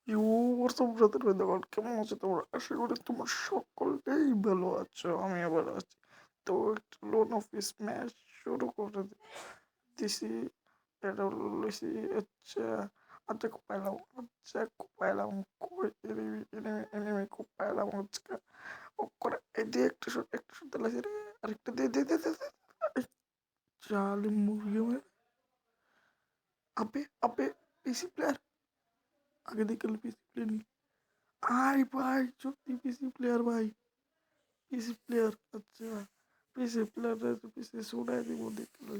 You WhatsApp brother দেখুন কেমন আছো তোমরা? আশা করি তোমরা সকলেই ভালো আছো। আমি আবার আছি। তো একটা লোন অফ স্ম্যাশ শুরু করে দিছি। এটা লইছি আচ্ছা আচ্ছা খুব পাইলাম আচ্ছা খুব পাইলাম কই এনিমি এনিমি এনিমি খুব পাইলাম আজকে ও করে এই দিয়ে একটা শট দিলাছি রে আরেকটা দিয়ে চালি মুরগি মেরে আপে পিসি প্লেয়ার আগে দেখে পিসি প্লেয়ার আয় ভাই সত্যি পিসি প্লেয়ার ভাই পিসি প্লেয়ার আচ্ছা পিসি প্লেয়ার পিসি শুনাই দিব দেখলো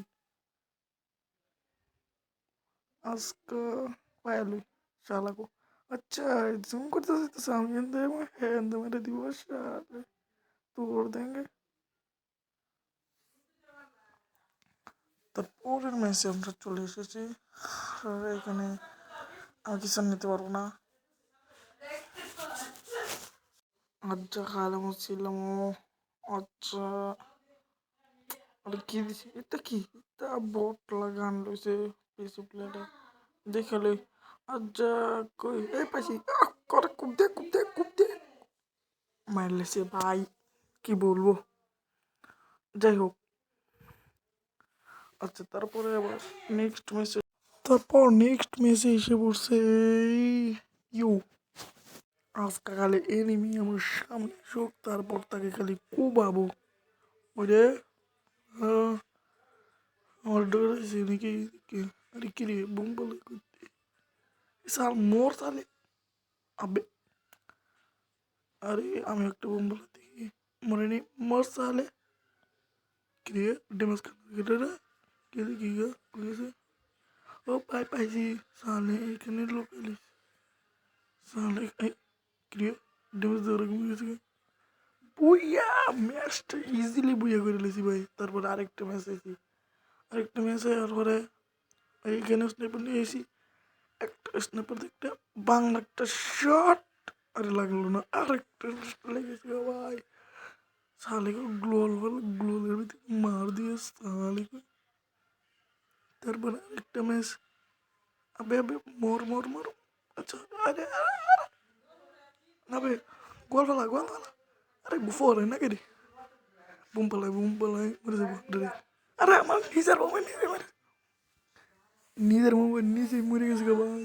আজকে পায়ালুই শালাকো अच्छा जूम करते तो सामने अंदर में है अंदर मेरे दिवस शाले तोड़ देंगे তারপরের ম্যাচে আমরা চলে এসেছি আর এখানে আমি কিছু নিতে পারবো না আচ্ছা খালাম ছিলাম আচ্ছা আর কি দিছে এটা কি এটা বট লাগান লইছে পিসি প্লেয়ারে দেখালে আচ্ছা কই এই পাইছি করে কুপ দে মার লেছে ভাই কি বলবো যাই হোক আচ্ছা তারপরে আবার নেক্সট ম্যাচে এসে পড়ছে ইউ আজকে খালি এনিমি আমার সামনে শোক তারপর তাকে খালি কুবাবো ওরে আমার ডরেছে নাকি আরে কি রে বুম বলে করতে সাল মোর সালে আবে আরে আমি একটা বোম বলে দেখি মনে নেই মোর সালে কি রে ড্যামেজ কেটে রে কি রে কি গা কইছে ও পাইছি সালে এখানে লোকালিস সালে এই কি রে ড্যামেজ দেওয়ার কমে গেছে বুইয়া ম্যাচটা ইজিলি বুইয়া করে লেছি ভাই তারপর আরেকটা ম্যাচ আর পরে এইখানে স্নাইপার নিয়ে এসি একটা স্নাইপার দেখতে বাংলা একটা শট আরে লাগলো না আরেকটা লেগেছে ভাই সালেকে গ্লোলের ভিতরে মার দিয়ে সালেকে তারপরে আরেকটা ম্যাচ আবে মর আচ্ছা আরে আবে গোল ফেলা আরে গুফরে না কেরে বুম পালাই মরে যাবো আরে আমার নিজের মোবাইল নিজে মরে গেছে ভাই